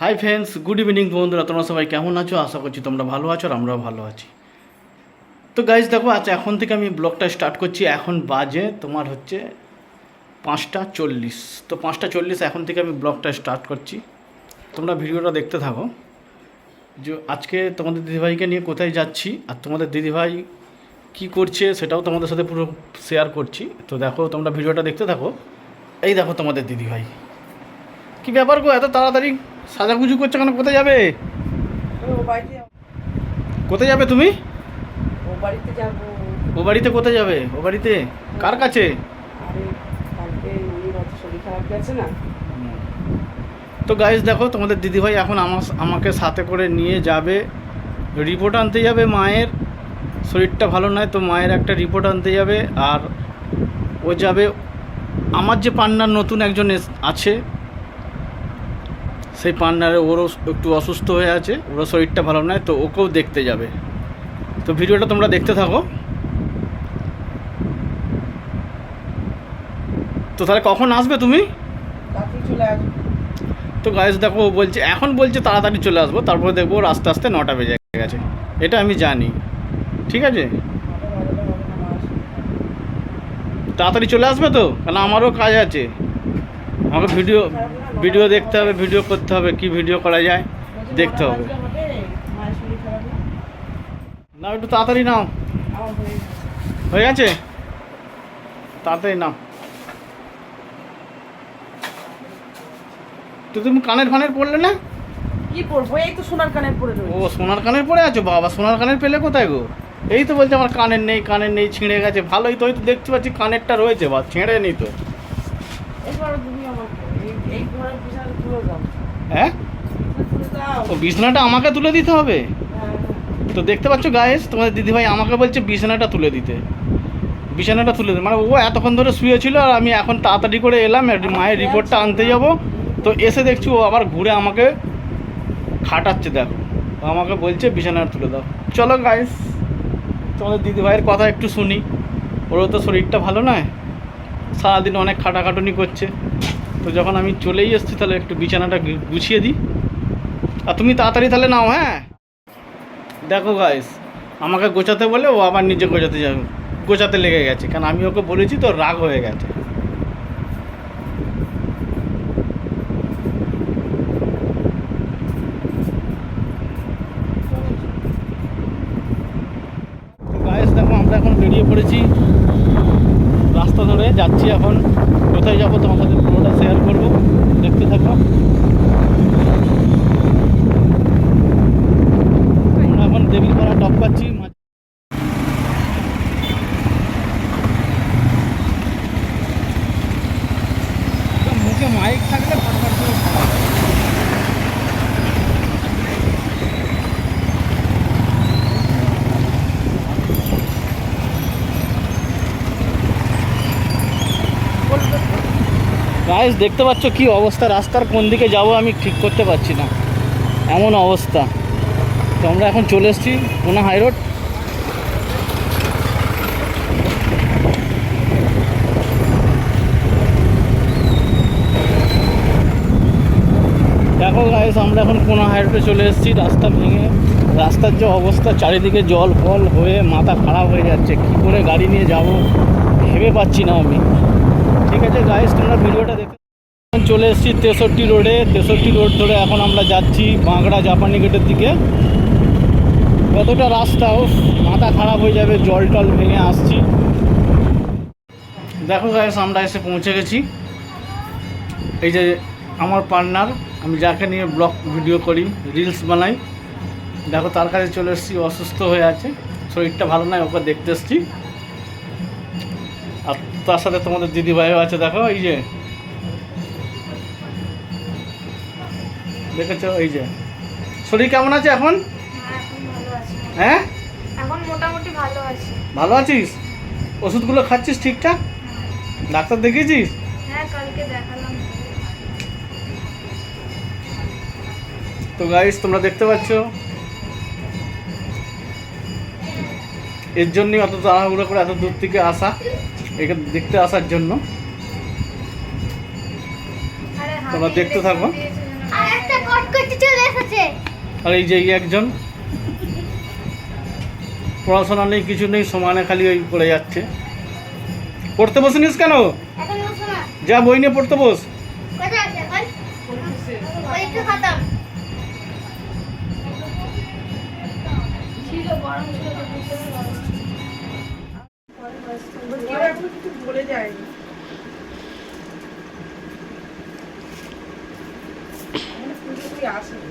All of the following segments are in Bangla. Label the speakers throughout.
Speaker 1: হাই ফ্রেন্ডস, গুড ইভিনিং বন্ধুরা। তোমরা সবাই কেমন আছো? আশা করছি তোমরা ভালো আছো আর আমরাও ভালো আছি। তো গাইজ দেখো, আচ্ছা এখন থেকে আমি ব্লগটা স্টার্ট করছি। এখন বাজে তোমার হচ্ছে 5:40। তো 5:40 এখন থেকে আমি ব্লগটা স্টার্ট করছি। তোমরা ভিডিওটা দেখতে থাকো যে আজকে তোমাদের দিদিভাইকে নিয়ে কোথায় যাচ্ছি আর তোমাদের দিদিভাই কী করছে সেটাও তোমাদের সাথে পুরো শেয়ার করছি। তো দেখো, তোমরা ভিডিওটা দেখতে থাকো। এই দেখো তোমাদের দিদিভাই। কী ব্যাপার গো, এত তাড়াতাড়ি সাজাগুজু করছো কেন? কোথায় যাবে? কোথায় যাবে তুমি?
Speaker 2: ও বাড়িতে যাবো।
Speaker 1: ও বাড়িতে কোথায় যাবে? ও বাড়িতে কার কাছে?
Speaker 2: আরে কালকে উনি অত শরীর খারাপ গেছে না।
Speaker 1: তো গাইজ দেখো, তোমাদের দিদিভাই এখন আমাকে সাথে করে নিয়ে যাবে, রিপোর্ট আনতে যাবে। মায়ের শরীরটা ভালো নয়, তো মায়ের একটা রিপোর্ট আনতে যাবে। আর ও যাবে আমার যে পার্টনার নতুন একজন আছে, সেই পার্টনারে ওরও একটু অসুস্থ হয়ে আছে, ওরও শরীরটা ভালো নয়, তো ওকেও দেখতে যাবে। তো ভিডিওটা তোমরা দেখতে থাকো। তো তাহলে কখন আসবে তুমি?
Speaker 2: তাড়াতাড়ি চলে আসবে।
Speaker 1: তো গাইজ দেখো, ও বলছে এখন বলছে তাড়াতাড়ি চলে আসবো, তারপরে দেখবো ওর আস্তে আস্তে 9টা বেজে গেছে। এটা আমি জানি, ঠিক আছে? তাড়াতাড়ি চলে আসবে তো, কারণ আমারও কাজ আছে। আমাকে ভিডিও দেখতে হবে, ভিডিও করতে হবে, কি ভিডিও করা যায় দেখতে হবে।
Speaker 2: মায়ের শরীর খারাপ না?
Speaker 1: নাও একটু তাড়াতাড়ি নাও।
Speaker 2: আমার
Speaker 1: হয়ে গেছে? তাড়াতাড়ি নাও। তো তুমি কানের ফানের পড়লে না?
Speaker 2: কি পরবো? এই তো সোনার কানের পরে
Speaker 1: ও
Speaker 2: রয়েছে।
Speaker 1: সোনার কানের পরে আছো? বাবা, সোনার কানের পেলে কোথায় গো? এই তো বলছে আমার কানের নেই, ছিঁড়ে গেছে। ভালোই তো, ওই তো দেখতে পাচ্ছি কানেরটা রয়েছে, বা ছিঁড়ে নি তো।
Speaker 2: এবার তুমি আমাকে এই ঘরের বিছানা তুলে দাও।
Speaker 1: হ্যাঁ,
Speaker 2: তুলে দাও।
Speaker 1: ও বিছানাটা আমাকে তুলে দিতে হবে?
Speaker 2: হ্যাঁ,
Speaker 1: তো দেখতে পাচ্ছ গায়েস, তোমাদের দিদিভাই আমাকে বলছে বিছানাটা তুলে দিতে। মানে ও এতক্ষণ ধরে শুয়েছিল, আর আমি এখন তাড়াতাড়ি করে এলাম মায়ের রিপোর্টটা আনতে যাব। তো এসে দেখছি ও আবার ঘুরে আমাকে খাটাচ্ছে। দেখো, ও আমাকে বলছে বিছানাটা তুলে দাও। চলো গাইস, তোমাদের দিদিভাইয়ের কথা একটু শুনি। ওরও তো শরীরটা ভালো নয়, সারাদিন অনেক খাটাখাটুনি করছে। তো যখন আমি চলেই এসেছি, তাহলে একটু বিছানাটা গুছিয়ে দিই। আর তুমি তাড়াতাড়ি তাহলে নাও। হ্যাঁ দেখো গাইস, আমাকে গোছাতে বলে ও আবার নিজে গোছাতে লেগে গেছে, কারণ আমি ওকে বলেছি তো, রাগ হয়ে গেছে। গাইস দেখো, আমরা এখন বেরিয়ে পড়েছি, রাস্তা ধরে যাচ্ছি। এখন কোথায় যাবো তোমার সাথে পুরোটা শেয়ার করবো, দেখতে থাকো। আমরা এখন দেবীপাড়া টপ পাচ্ছি। মুখে মাইক থাকলে ফটাফট করে গাইস দেখতে পাচ্ছ কি অবস্থা, রাস্তার কোন দিকে যাব আমি ঠিক করতে পারছি না, এমন অবস্থা। তো আমরা এখন চলে এসেছি পুনা হাই রোড। দেখো গাইস, আমরা এখন পুনা হাই রোডে চলে এসেছি। রাস্তা ভেঙে, রাস্তার যে অবস্থা, চারিদিকে জল ফল হয়ে মাথা খারাপ হয়ে যাচ্ছে। কী করে গাড়ি নিয়ে যাব ভেবে পাচ্ছি না আমি। ঠিক আছে গাইস, তোমরা ভিডিওটা দেখে। চলে এসেছি 63 রোডে। 63 রোড ধরে এখন আমরা যাচ্ছি বাঁকড়া জাপানি গেটের দিকে। কতটা রাস্তাও মাথা খারাপ হয়ে যাবে, জল টল ভেঙে আসছি। দেখো গাইস, আমরা এসে পৌঁছে গেছি। এই যে আমার পার্টনার, আমি যাকে নিয়ে ব্লগ ভিডিও করি, রিলস বানাই, দেখো তার কাছে চলে এসেছি। অসুস্থ হয়ে আছে, শরীরটা ভালো নয়, ওকে দেখতে এসেছি। আর তার সাথে তোমাদের দিদিভাইও আছে। দেখো এই যে, দেখেছো? এই যে শরীর কেমন আছে এখন?
Speaker 3: এখন ভালো আছি।
Speaker 1: হ্যাঁ,
Speaker 3: এখন মোটামুটি ভালো আছি।
Speaker 1: ভালো আছিস? ওষুধগুলো খাচ্ছিস ঠিকঠাক? ডাক্তার দেখিয়েছিস?
Speaker 3: হ্যাঁ, কালকে দেখালাম।
Speaker 1: তো গাইস, তোমরা দেখতে পাচ্ছ, এর জন্যই অত তাড়াহুড়ো করে এত দূর থেকে আসা, একে দেখতে আসার জন্য।
Speaker 3: আরে
Speaker 1: তোমরা দেখতে থাকো।
Speaker 3: আর একটা কট করতে
Speaker 4: এসেছে।
Speaker 1: আর এই যে এই একজন পড়াশোনা নেই, কিছু নেই, সমানে খালি ওই পড়ে যাচ্ছে। পড়তে বসিনিস কেন?
Speaker 4: এখন বসো না।
Speaker 1: যা বই নিয়ে পড়তে বস।
Speaker 4: কোথায় আছে এখন? পরীক্ষা খতম।
Speaker 3: ছিল গরম ছিল তো ভিতরে গরম।
Speaker 2: কেউ এখনো কিছু বলে যায়নি। এখনো পুরোপুরি আসেনি।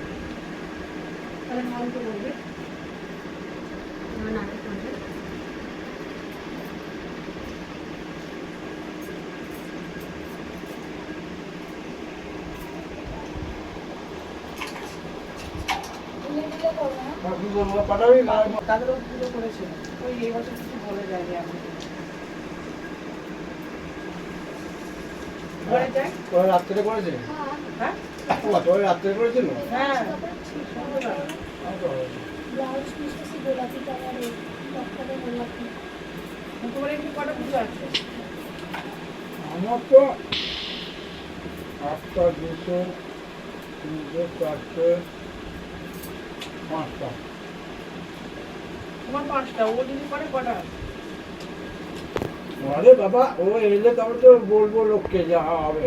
Speaker 2: তাহলে মনকে বলবে। তাদেরও পুজো করেছিল। ওই এই বছর কিছু বলে যায়নি এখন। বলে যায়?
Speaker 5: রাত্রে করেছে?
Speaker 2: হ্যাঁ?
Speaker 5: রাত্রে করেছিল?
Speaker 2: হ্যাঁ। সন্ধ্যাবেলা।
Speaker 4: ব্লাউজ পিসে গোলাপি কালারের, টকটকে গোলাপি।
Speaker 2: তোমার এমনি কটা পুজো আছে?
Speaker 5: আমার তো 1টা, 2টো, 3টে, 4টে, 5টা।
Speaker 2: তোমার 5টা, ও যদি করে কটা?
Speaker 5: আরে বাবা, ও এলে তবে তো বলবো লোককে যা হবে,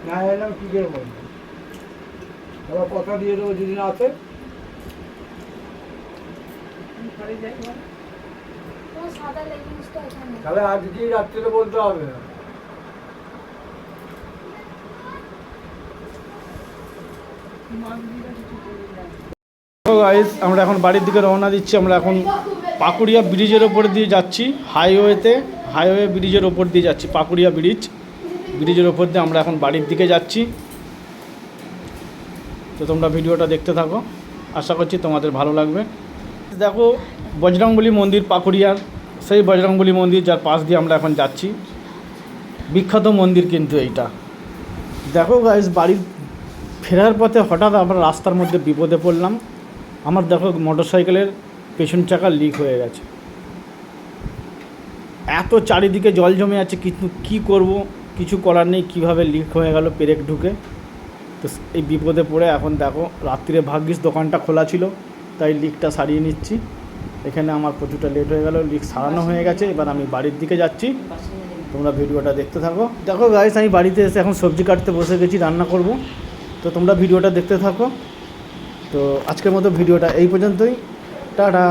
Speaker 5: না এলাম কি করে বলবো। এবার কথা দিয়ে দেবো যদি না আসে।
Speaker 2: আমি ঘরে যাই বল।
Speaker 4: তোমার সাদা লেগিংসটা এখানে।
Speaker 5: তাহলে আজকেই রাত্রে বলতে হবে।
Speaker 2: মাছ দিয়ে কিছু বলে যায়।
Speaker 1: তো গাইস আমরা এখন বাড়ির দিকে রওনা দিচ্ছি। আমরা এখন পাকুড়িয়া ব্রিজের ওপর দিয়ে যাচ্ছি, হাইওয়ে ব্রিজের ওপর দিয়ে যাচ্ছি। পাকুড়িয়া ব্রিজের ওপর দিয়ে আমরা এখন বাড়ির দিকে যাচ্ছি। তো তোমরা ভিডিওটা দেখতে থাকো, আশা করছি তোমাদের ভালো লাগবে। দেখো বজরংবলী মন্দির, পাকুড়িয়ার সেই বজরংবলী মন্দির যার পাশ দিয়ে আমরা এখন যাচ্ছি। বিখ্যাত মন্দির কিন্তু এইটা। দেখো গাইস বাড়ির ফেরার পথে হঠাৎ আমরা রাস্তার মধ্যে বিপদে পড়লাম। আমার দেখো মোটরসাইকেলের পেছন চাকা লিক হয়ে গেছে। এত চারিদিকে জল জমে আছে, কিন্তু কী করব, কিছু করার নেই। কিভাবে লিক হয়ে গেল পেরেক ঢুকে। তো এই বিপদে পড়ে এখন দেখো রাত্রিরে ভাগ্যিস দোকানটা খোলা ছিল, তাই লিকটা সারিয়ে নিচ্ছি। এখানে আমার প্রচুরটা লেট হয়ে গেল, লিক সারানো হয়ে গেছে। এবার আমি বাড়ির দিকে যাচ্ছি, তোমরা ভিডিওটা দেখতে থাকো। দেখো গাইস আমি বাড়িতে এসে এখন সবজি কাটতে বসে গেছি, রান্না করব। তো তোমরা ভিডিওটা দেখতে থাকো। তো আজকের মতো ভিডিওটা এই পর্যন্তই। টাটা।